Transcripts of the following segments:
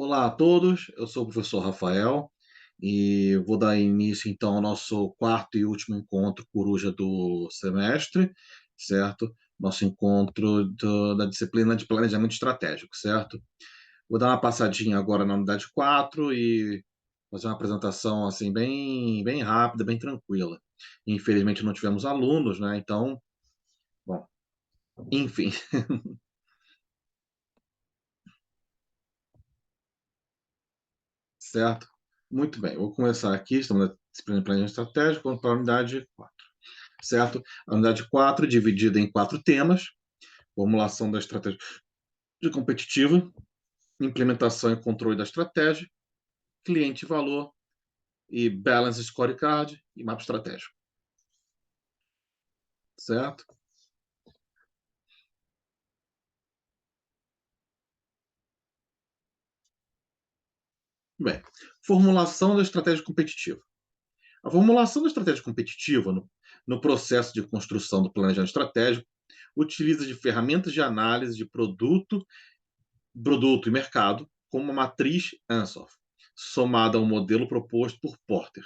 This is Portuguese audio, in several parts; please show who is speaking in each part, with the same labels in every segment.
Speaker 1: Olá a todos, eu sou o professor Rafael e vou dar início então ao nosso quarto e último encontro coruja do semestre, certo? Nosso encontro da disciplina de planejamento estratégico, certo? Vou dar uma passadinha agora na unidade 4 e fazer uma apresentação assim bem rápida, bem tranquila. Infelizmente não tivemos alunos, né? Então, bom, enfim, certo? Muito bem, vou começar aqui, estamos na disciplina de planejamento estratégico, vamos para a unidade 4. Certo? A unidade 4 dividida em 4 temas: formulação da estratégia competitiva, implementação e controle da estratégia, cliente e valor e balance scorecard e mapa estratégico, certo? Bem, formulação da estratégia competitiva. A formulação da estratégia competitiva no processo de construção do planejamento estratégico utiliza de ferramentas de análise de produto e mercado, como a matriz Ansoff, somada ao modelo proposto por Porter,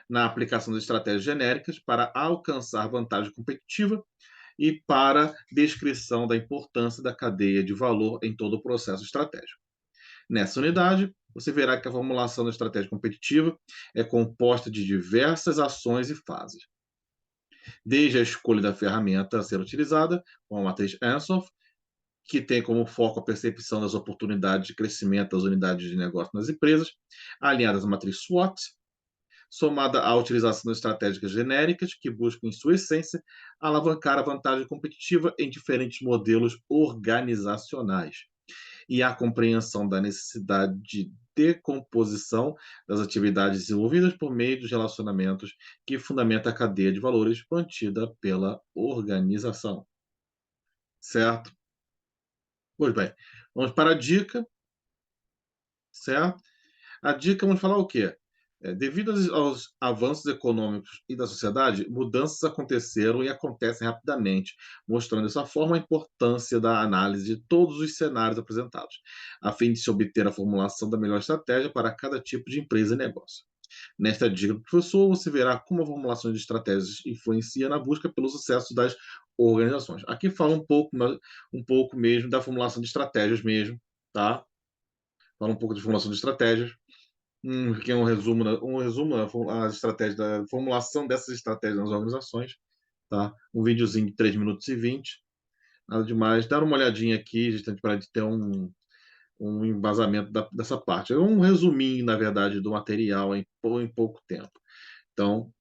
Speaker 1: na aplicação de estratégias genéricas para alcançar vantagem competitiva e para descrição da importância da cadeia de valor em todo o processo estratégico. Nessa unidade, você verá que a formulação da estratégia competitiva é composta de diversas ações e fases, desde a escolha da ferramenta a ser utilizada, com a matriz Ansoff, que tem como foco a percepção das oportunidades de crescimento das unidades de negócio nas empresas, alinhadas à matriz SWOT, somada à utilização de estratégias genéricas que buscam, em sua essência, alavancar a vantagem competitiva em diferentes modelos organizacionais, e à compreensão da necessidade de decomposição das atividades desenvolvidas por meio dos relacionamentos que fundamenta a cadeia de valores mantida pela organização. Certo? Pois bem, vamos para a dica, certo? A dica, vamos falar o quê? Devido aos avanços econômicos e da sociedade, mudanças aconteceram e acontecem rapidamente, mostrando dessa forma a importância da análise de todos os cenários apresentados, a fim de se obter a formulação da melhor estratégia para cada tipo de empresa e negócio. Nesta dica do professor, você verá como a formulação de estratégias influencia na busca pelo sucesso das organizações. Aqui fala um pouco mesmo da formulação de estratégias mesmo, tá? Fala um pouco de formulação de estratégias, que é um resumo as estratégias da formulação dessas estratégias nas organizações, tá? Um videozinho de 3 minutos e 20, nada demais. Dar uma olhadinha aqui, justamente para ter um embasamento dessa parte. É um resuminho, na verdade, do material em pouco tempo. Então,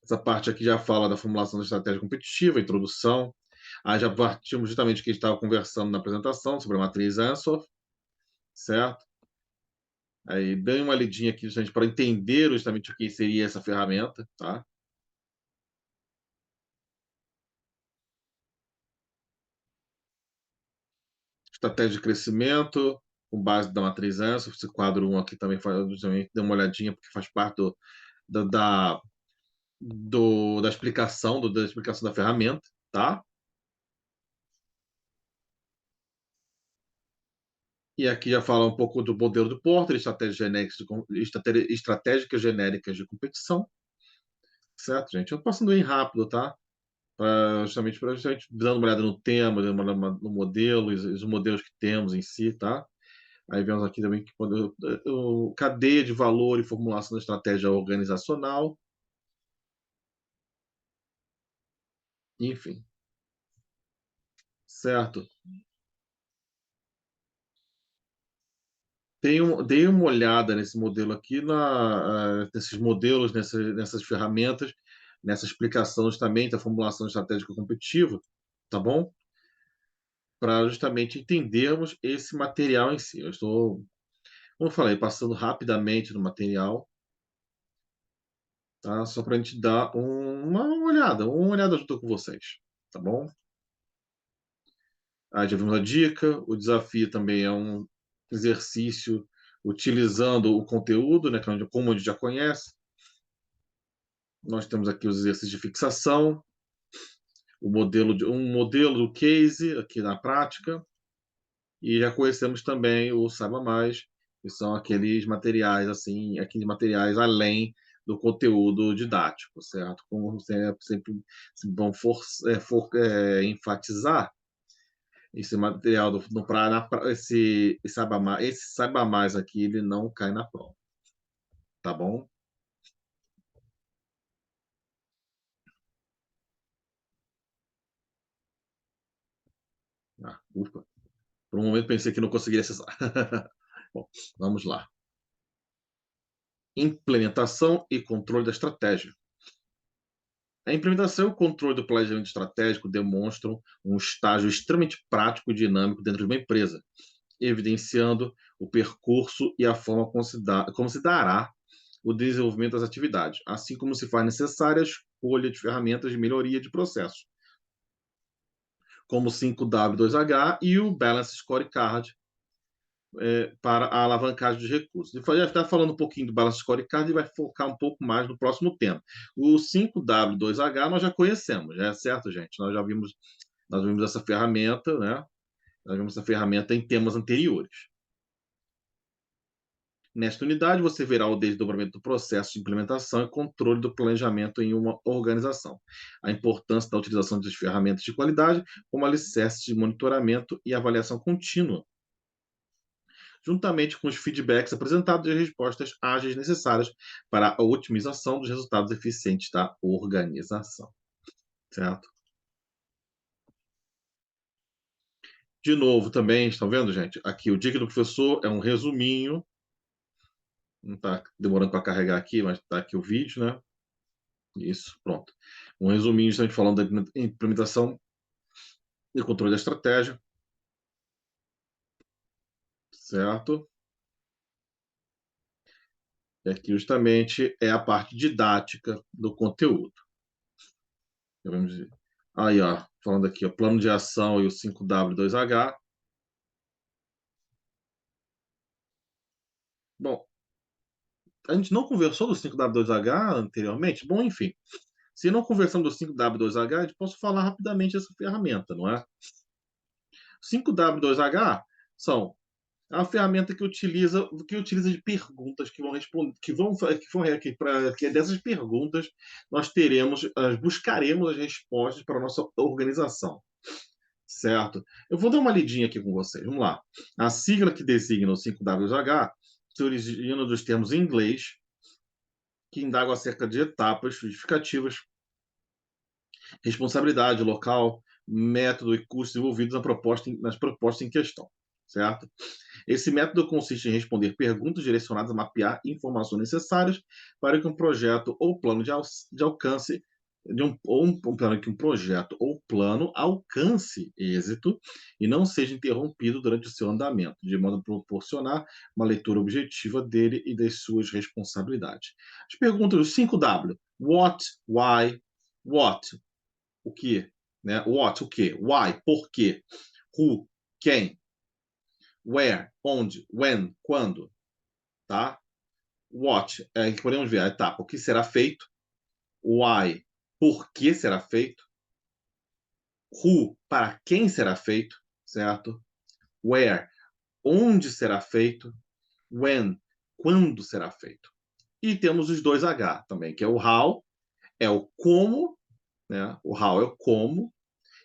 Speaker 1: essa parte aqui já fala da formulação da estratégia competitiva, introdução. Aí já partimos justamente do que a gente estava conversando na apresentação sobre a matriz Ansoff, certo? Aí dei uma lidinha aqui justamente para entender justamente o que seria essa ferramenta, tá? Estratégia de crescimento, com base da matriz Ansoff, esse quadro 1 aqui também faz, justamente, dê uma olhadinha, porque faz parte da, da, da explicação, da explicação da ferramenta, tá? E aqui já fala um pouco do modelo do Porter, estratégicas genéricas de competição, certo, gente? Eu passando bem rápido, tá? Justamente dando uma olhada no tema, dando uma olhada no modelo, os modelos que temos em si, tá? Aí vemos aqui também que quando cadeia de valor e formulação da estratégia organizacional, enfim, certo? Dei uma olhada nesse modelo aqui, nesses modelos, nessas ferramentas, nessa explicação justamente da formulação estratégica competitiva, tá bom? Para justamente entendermos esse material em si. Eu estou, como eu falei, passando rapidamente no material, tá? Só para a gente dar uma olhada junto com vocês, tá bom? Aí já vimos a dica, o desafio também é um exercício utilizando o conteúdo, né, como a gente já conhece. Nós temos aqui os exercícios de fixação, um modelo do case aqui na prática, E já conhecemos também o Saiba Mais, que são aqueles materiais, assim, aqueles materiais além do conteúdo didático, certo? Como sempre vão enfatizar esse material do no pra na pra esse Saiba Mais aqui, ele não cai na prova, tá bom? Ah, ufa, por um momento pensei que não conseguiria acessar. Bom, vamos lá. Implementação e controle da estratégia. A implementação e o controle do planejamento estratégico demonstram um estágio extremamente prático e dinâmico dentro de uma empresa, evidenciando o percurso e a forma como se dará o desenvolvimento das atividades, assim como se faz necessária a escolha de ferramentas de melhoria de processos, como o 5W2H e o Balance Scorecard, para a alavancagem dos recursos. E já está falando um pouquinho do Balance Scorecard e vai focar um pouco mais no próximo tema. O 5W2H nós já conhecemos, né? Certo, gente? Nós vimos essa ferramenta, né? Nós vimos essa ferramenta em temas anteriores. Nesta unidade, você verá o desdobramento do processo de implementação e controle do planejamento em uma organização, a importância da utilização de ferramentas de qualidade como alicerce de monitoramento e avaliação contínua, juntamente com os feedbacks apresentados e as respostas ágeis necessárias para a otimização dos resultados eficientes da organização. Certo? De novo, também, estão vendo, gente? Aqui, o Dica do Professor é um resuminho. Não está demorando para carregar aqui, mas está aqui o vídeo, né? Isso, pronto. Um resuminho, estamos falando da implementação e controle da estratégia, certo? E aqui, justamente, é a parte didática do conteúdo. Vamos ver. Aí, ó, falando aqui, ó, plano de ação e o 5W2H. Bom, a gente não conversou do 5W2H anteriormente? Bom, enfim. Se não conversamos do 5W2H, a gente posso falar rapidamente dessa ferramenta, não é? 5W2H são a ferramenta que utiliza de perguntas que vão responder, que dessas perguntas nós buscaremos as respostas para a nossa organização, certo? Eu vou dar uma lidinha aqui com vocês. Vamos lá. A sigla que designa o 5WH se origina dos termos em inglês que indagam acerca de etapas justificativas, responsabilidade local, método e custos envolvidos nas propostas em questão, certo? Esse método consiste em responder perguntas direcionadas a mapear informações necessárias para que um projeto ou plano de alcance para que um projeto ou plano alcance êxito e não seja interrompido durante o seu andamento, de modo a proporcionar uma leitura objetiva dele e das suas responsabilidades. As perguntas do 5W: what, why, what, o que, né? What, o que, why, por quê, who, quem, where, onde, when, quando, tá? What, podemos ver a etapa, o que será feito, why, por que será feito, who, para quem será feito, certo? Where, onde será feito, when, quando será feito. E temos os dois H também, que é o how, é o como, né? O how é o como,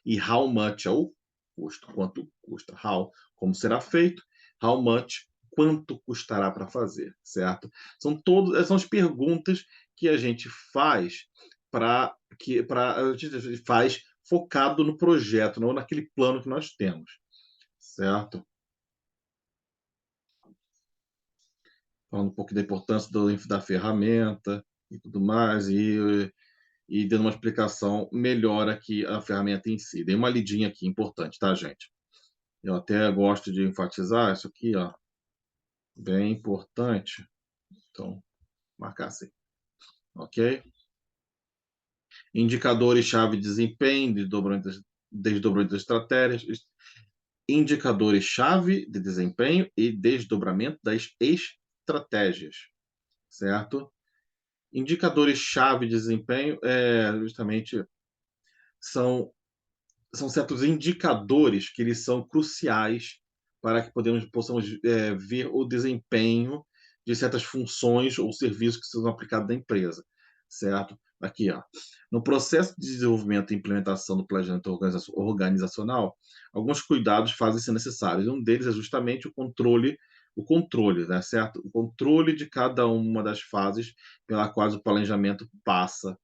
Speaker 1: e how much é o custo, quanto custa. How, como será feito, how much, quanto custará para fazer, certo? São as perguntas que a gente faz a gente faz focado no projeto, não naquele plano que nós temos, certo? Falando um pouco da importância da ferramenta e tudo mais, e dando uma explicação melhor aqui a ferramenta em si. Dei uma lidinha aqui importante, tá, gente? Eu até gosto de enfatizar isso aqui, ó, bem importante. Então, marcar assim, ok? Indicadores-chave de desempenho, desdobramento das estratégias, indicadores-chave de desempenho e desdobramento das estratégias, certo? Indicadores-chave de desempenho justamente são, são certos indicadores que eles são cruciais para que possamos ver o desempenho de certas funções ou serviços que são aplicados na empresa, certo? Aqui, ó. No processo de desenvolvimento e implementação do planejamento organizacional, alguns cuidados fazem ser necessários. Um deles é justamente o controle, né, certo? O controle de cada uma das fases pela quais o planejamento passa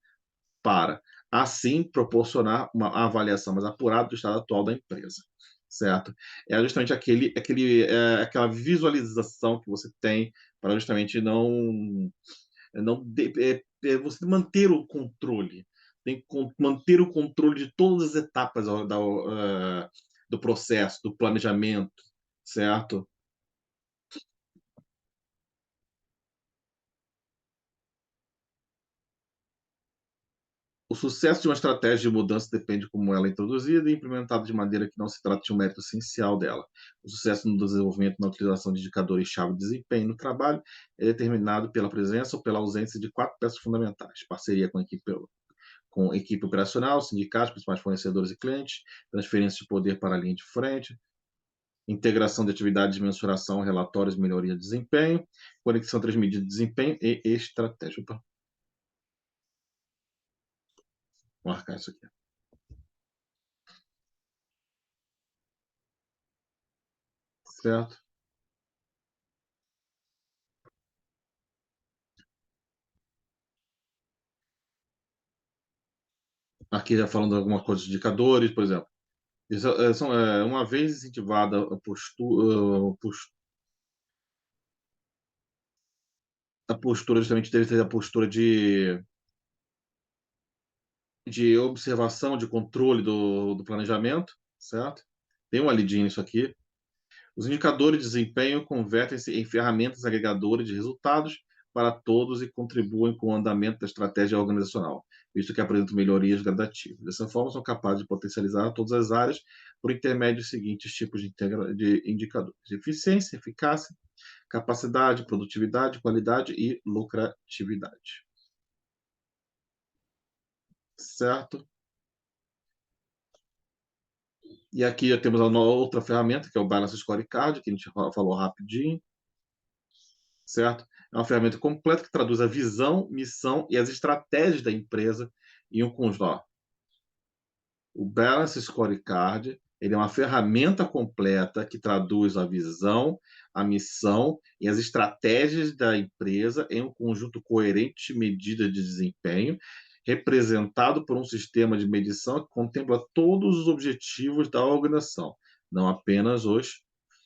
Speaker 1: para, assim, proporcionar uma avaliação mais apurada do estado atual da empresa, certo? É justamente aquela visualização que você tem para justamente você manter o controle, tem que manter o controle de todas as etapas do processo, do planejamento, certo? O sucesso de uma estratégia de mudança depende de como ela é introduzida e implementada de maneira que não se trate de um mérito essencial dela. O sucesso no desenvolvimento e na utilização de indicadores-chave de desempenho no trabalho é determinado pela presença ou pela ausência de quatro peças fundamentais: parceria com a equipe operacional, sindicatos, principais fornecedores e clientes, transferência de poder para a linha de frente, integração de atividades de mensuração, relatórios, melhoria de desempenho, conexão entre as medidas de desempenho e estratégia. Opa, vou marcar isso aqui. Certo? Aqui já falando alguma coisa de indicadores, por exemplo. Uma vez incentivada a postura justamente deve ter a postura de observação, de controle do planejamento, certo? Tem uma lidinha nisso aqui. Os indicadores de desempenho convertem-se em ferramentas agregadoras de resultados para todos e contribuem com o andamento da estratégia organizacional, visto que apresentam melhorias gradativas. Dessa forma, são capazes de potencializar todas as áreas por intermédio dos seguintes tipos de indicadores: eficiência, eficácia, capacidade, produtividade, qualidade e lucratividade. Certo? E aqui já temos uma outra ferramenta, que é o Balance Scorecard, que a gente falou rapidinho, certo? É uma ferramenta completa que traduz a visão, missão e as estratégias da empresa em um conjunto. Ó, o Balance Scorecard, ele é uma ferramenta completa que traduz a visão, a missão e as estratégias da empresa em um conjunto coerente de medidas de desempenho, representado por um sistema de medição que contempla todos os objetivos da organização, não apenas os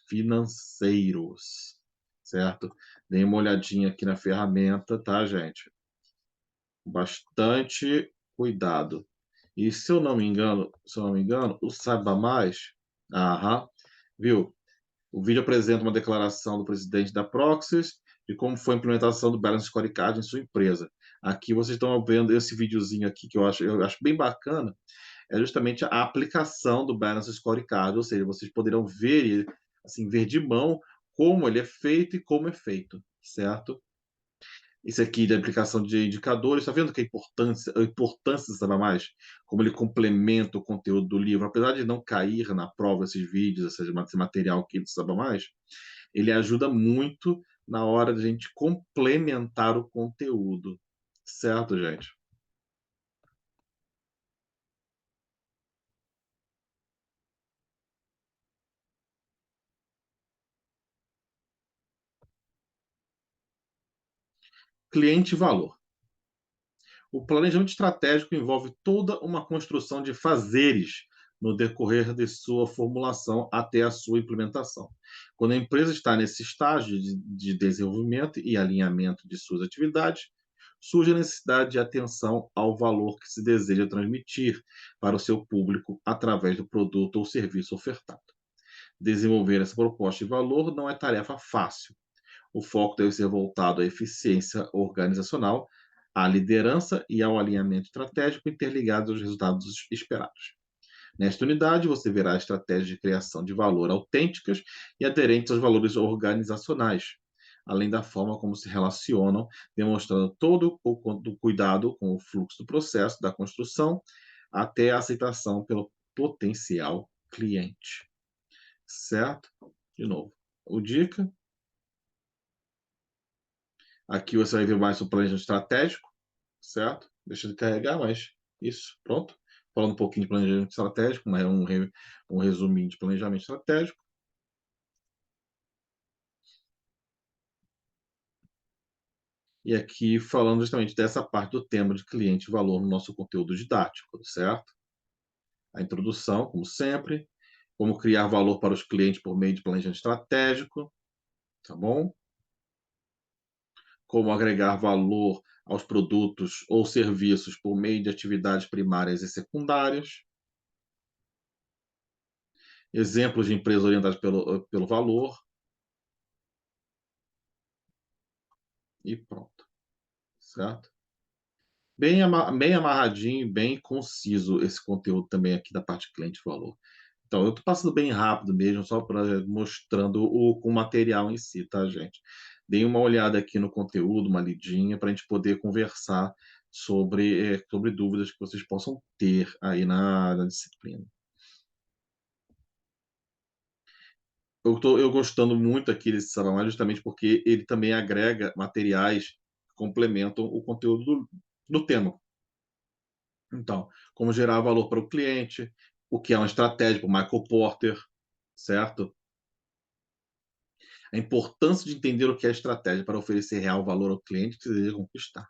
Speaker 1: financeiros, certo? Dê uma olhadinha aqui na ferramenta, tá, gente? Bastante cuidado. E se eu não me engano, o Saiba Mais, aham, viu? O vídeo apresenta uma declaração do presidente da Proxies de como foi a implementação do Balance Scorecard em sua empresa. Aqui vocês estão vendo esse videozinho aqui que eu acho bem bacana, é justamente a aplicação do Balance Scorecard, ou seja, vocês poderão ver, assim, ver de mão como ele é feito e como é feito, certo? Esse aqui de aplicação de indicadores, está vendo que a importância do Saiba Mais, como ele complementa o conteúdo do livro, apesar de não cair na prova esses vídeos, esse material aqui do Saiba Mais, ele ajuda muito na hora de a gente complementar o conteúdo, certo, gente? Cliente e valor. O planejamento estratégico envolve toda uma construção de fazeres no decorrer de sua formulação até a sua implementação. Quando a empresa está nesse estágio de desenvolvimento e alinhamento de suas atividades, surge a necessidade de atenção ao valor que se deseja transmitir para o seu público através do produto ou serviço ofertado. Desenvolver essa proposta de valor não é tarefa fácil. O foco deve ser voltado à eficiência organizacional, à liderança e ao alinhamento estratégico interligados aos resultados esperados. Nesta unidade, você verá estratégias de criação de valor autênticas e aderentes aos valores organizacionais, além da forma como se relacionam, demonstrando todo o cuidado com o fluxo do processo da construção até a aceitação pelo potencial cliente. Certo? de novo, o dica. Aqui você vai ver mais sobre planejamento estratégico, certo? Deixa de carregar, mas isso, pronto. Falando um pouquinho de planejamento estratégico, mas é um resuminho de planejamento estratégico. E aqui falando justamente dessa parte do tema de cliente e valor no nosso conteúdo didático, certo? A introdução, como sempre, como criar valor para os clientes por meio de planejamento estratégico, tá bom? Como agregar valor aos produtos ou serviços por meio de atividades primárias e secundárias. Exemplos de empresas orientadas pelo valor e pronto, certo? Bem amarradinho, bem conciso esse conteúdo também aqui da parte cliente e valor. Então, eu estou passando bem rápido mesmo, só para mostrando o material em si, tá, gente? Deem uma olhada aqui no conteúdo, uma lidinha, para a gente poder conversar sobre dúvidas que vocês possam ter aí na disciplina. Eu gostando muito aqui desse salão, justamente porque ele também agrega materiais que complementam o conteúdo do tema. Então, como gerar valor para o cliente, o que é uma estratégia para o Michael Porter, certo? A importância de entender o que é estratégia para oferecer real valor ao cliente que deseja conquistar,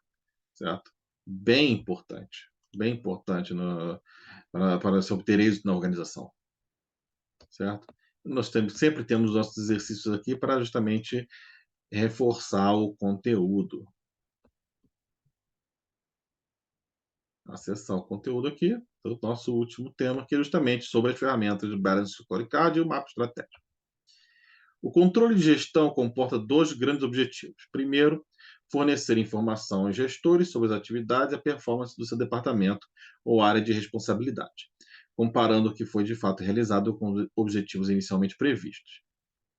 Speaker 1: certo? Bem importante para se obter êxito na organização, certo? Sempre temos nossos exercícios aqui para justamente reforçar o conteúdo. Acessar o conteúdo aqui do nosso último tema, que é justamente sobre as ferramentas de Balance Scorecard e o mapa estratégico. O controle de gestão comporta dois grandes objetivos. Primeiro, fornecer informação aos gestores sobre as atividades e a performance do seu departamento ou área de responsabilidade, comparando o que foi de fato realizado com os objetivos inicialmente previstos,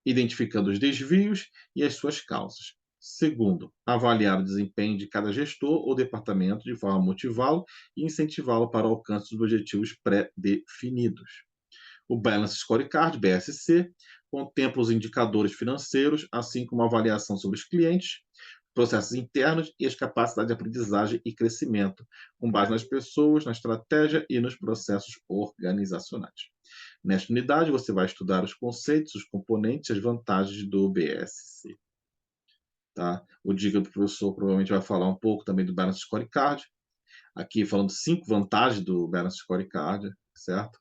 Speaker 1: identificando os desvios e as suas causas. Segundo, avaliar o desempenho de cada gestor ou departamento de forma a motivá-lo e incentivá-lo para o alcance dos objetivos pré-definidos. O Balance Scorecard, BSC, contempla os indicadores financeiros, assim como a avaliação sobre os clientes, processos internos e as capacidades de aprendizagem e crescimento, com base nas pessoas, na estratégia e nos processos organizacionais. Nesta unidade, você vai estudar os conceitos, os componentes e as vantagens do BSC. Tá? O dica do professor provavelmente vai falar um pouco também do Balance Scorecard, aqui falando 5 vantagens do Balance Scorecard, certo?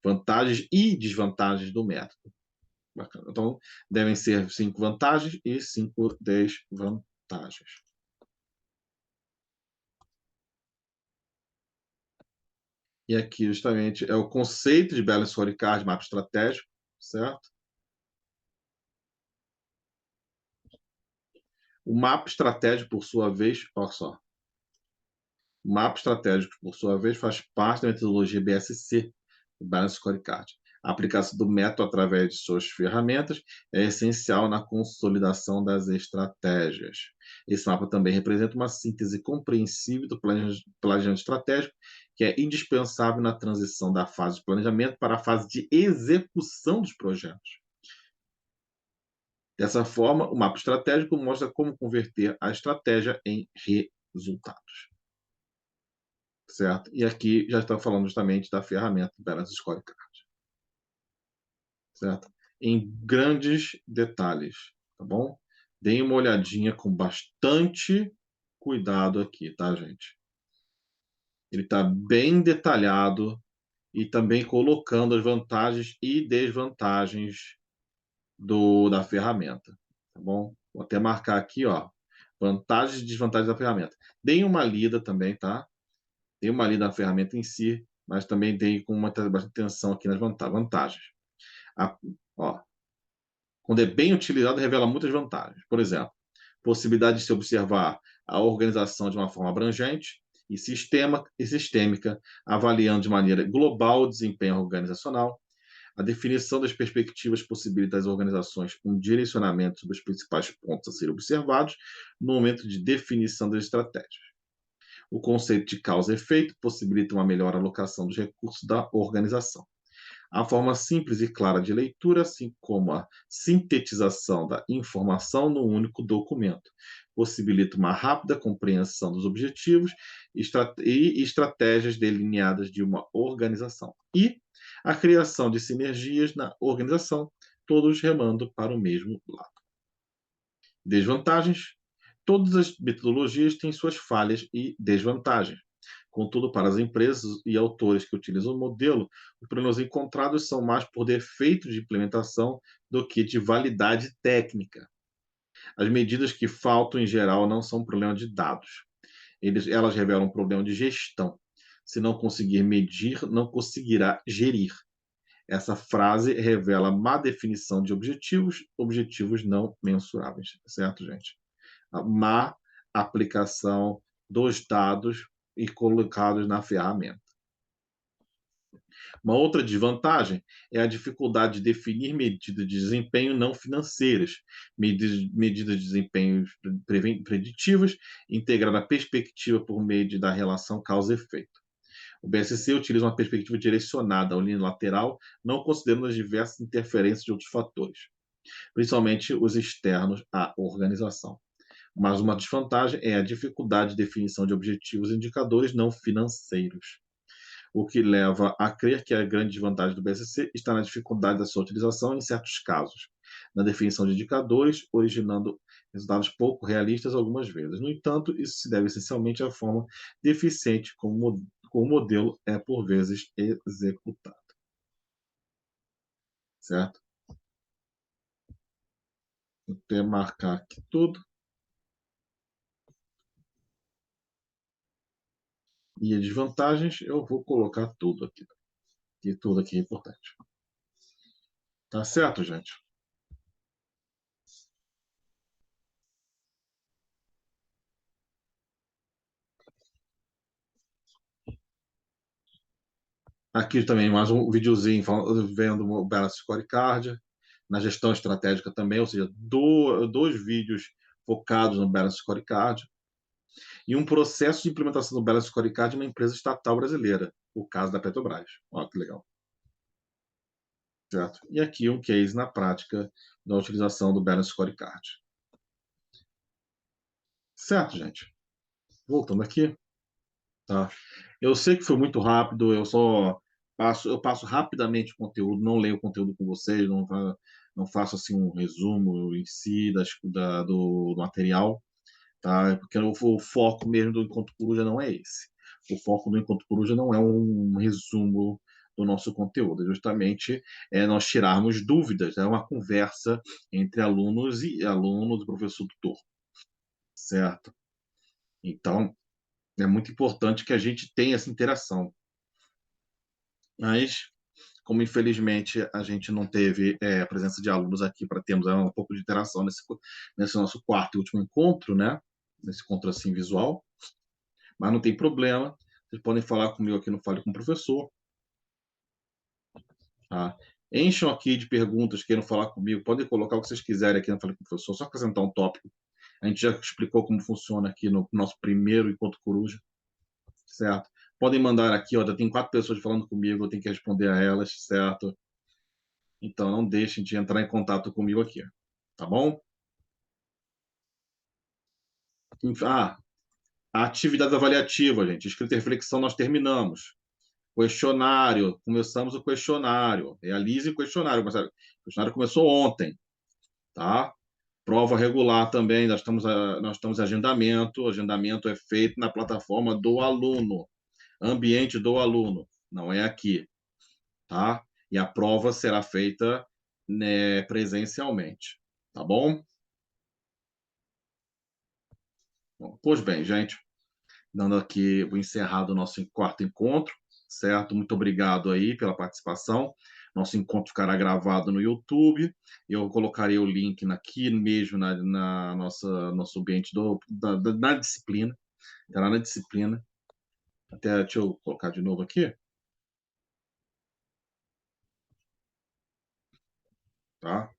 Speaker 1: Vantagens e desvantagens do método. Bacana. Então, devem ser 5 vantagens e 5 desvantagens. E aqui, justamente, é o conceito de Balance Scorecard, mapa estratégico, certo? O mapa estratégico, por sua vez, olha só, o mapa estratégico, por sua vez, faz parte da metodologia BSC, o Balance Scorecard. A aplicação do método através de suas ferramentas é essencial na consolidação das estratégias. Esse mapa também representa uma síntese compreensível do planejamento estratégico, que é indispensável na transição da fase de planejamento para a fase de execução dos projetos. Dessa forma, o mapa estratégico mostra como converter a estratégia em resultados. Certo? E aqui já está falando justamente da ferramenta Balance Scorecard, certo? Em grandes detalhes, tá bom? Deem uma olhadinha com bastante cuidado aqui, tá, gente? Ele está bem detalhado e também colocando as vantagens e desvantagens da ferramenta, tá bom? Vou até marcar aqui, ó, vantagens e desvantagens da ferramenta. Deem uma lida também, tá? Deem uma lida na ferramenta em si, mas também deem com bastante atenção aqui nas vantagens. A, ó, quando é bem utilizado, revela muitas vantagens. Por exemplo, possibilidade de se observar a organização de uma forma abrangente e sistêmica, avaliando de maneira global o desempenho organizacional. A definição das perspectivas possibilita às organizações um direcionamento sobre os principais pontos a serem observados no momento de definição das estratégias. O conceito de causa e efeito possibilita uma melhor alocação dos recursos da organização. A forma simples e clara de leitura, assim como a sintetização da informação num único documento, possibilita uma rápida compreensão dos objetivos e estratégias delineadas de uma organização. E a criação de sinergias na organização, todos remando para o mesmo lado. Desvantagens: todas as metodologias têm suas falhas e desvantagens. Contudo, para as empresas e autores que utilizam o modelo, os problemas encontrados são mais por defeitos de implementação do que de validade técnica. As medidas que faltam, em geral, não são um problema de dados. Elas revelam um problema de gestão. Se não conseguir medir, não conseguirá gerir. Essa frase revela má definição de objetivos, objetivos não mensuráveis, certo, gente? A má aplicação dos dados e colocados na ferramenta. Uma outra desvantagem é a dificuldade de definir medidas de desempenho não financeiras, medidas de desempenho preditivas, integrar a perspectiva por meio da relação causa e efeito. O BSC utiliza uma perspectiva direcionada ao unilateral, não considerando as diversas interferências de outros fatores, principalmente os externos à organização. Mas uma desvantagem é a dificuldade de definição de objetivos e indicadores não financeiros, o que leva a crer que a grande desvantagem do BSC está na dificuldade da sua utilização em certos casos, na definição de indicadores, originando resultados pouco realistas algumas vezes. No entanto, isso se deve essencialmente à forma deficiente como o modelo é por vezes executado. Certo? Vou até marcar aqui tudo. E as desvantagens, eu vou colocar tudo aqui. E tudo aqui é importante. Tá certo, gente? Aqui também mais um videozinho vendo o Balance Scorecard, na gestão estratégica também, ou seja, dois vídeos focados no Balance Scorecard e um processo de implementação do Balance Scorecard de uma empresa estatal brasileira, o caso da Petrobras. Olha que legal. Certo? E aqui um case na prática da utilização do Balance Scorecard. Certo, gente? Voltando aqui, tá? Eu sei que foi muito rápido, eu passo rapidamente o conteúdo, não leio o conteúdo com vocês, não faço assim um resumo em si do material, tá? Porque o foco mesmo do Encontro Coruja não é esse. O foco do Encontro Coruja não é um resumo do nosso conteúdo, é justamente nós tirarmos dúvidas, é uma conversa entre alunos e alunos, professor tutor, certo? Então, é muito importante que a gente tenha essa interação. Mas, como infelizmente a gente não teve a presença de alunos aqui para termos um pouco de interação nesse nosso quarto e último encontro, né? Nesse encontro assim visual, mas não tem problema. Vocês podem falar comigo aqui no Fale com o Professor. Tá? Encham aqui de perguntas, queiram falar comigo. Podem colocar o que vocês quiserem aqui no Fale com o Professor, só apresentar um tópico. A gente já explicou como funciona aqui no nosso primeiro Encontro Coruja, certo? Podem mandar aqui, ó, já tem 4 pessoas falando comigo, eu tenho que responder a elas, certo? Então, não deixem de entrar em contato comigo aqui, tá bom? Ah, a atividade avaliativa, gente. Escrita e reflexão nós terminamos. Questionário, começamos o questionário. Realize o questionário. O questionário começou ontem, tá? Prova regular também, nós estamos em agendamento. O agendamento é feito na plataforma do aluno, ambiente do aluno, não é aqui, tá? E a prova será feita, né, presencialmente, tá bom? Bom, pois bem, gente, dando aqui o encerrado o nosso quarto encontro, certo? Muito obrigado aí pela participação. Nosso encontro ficará gravado no YouTube. Eu colocarei o link aqui mesmo na nossa nosso ambiente da disciplina. Estará na disciplina. Até deixa eu colocar de novo aqui, tá?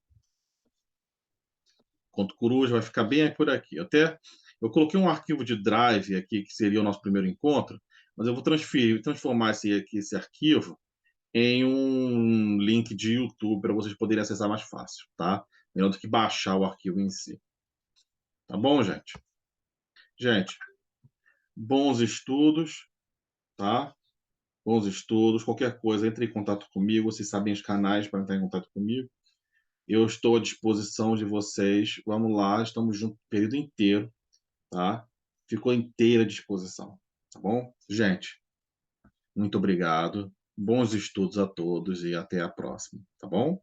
Speaker 1: Conto Coruja vai ficar bem por aqui. Até eu coloquei um arquivo de Drive aqui que seria o nosso primeiro encontro, mas eu vou transformar esse arquivo em um link de YouTube para vocês poderem acessar mais fácil, tá? Melhor do que baixar o arquivo em si. Tá bom, gente? Gente, bons estudos, tá? Bons estudos. Qualquer coisa, entre em contato comigo. Vocês sabem os canais para entrar em contato comigo. Eu estou à disposição de vocês. Vamos lá, estamos juntos o período inteiro, tá? Ficou inteira à disposição, tá bom? Gente, muito obrigado. Bons estudos a todos e até a próxima, tá bom?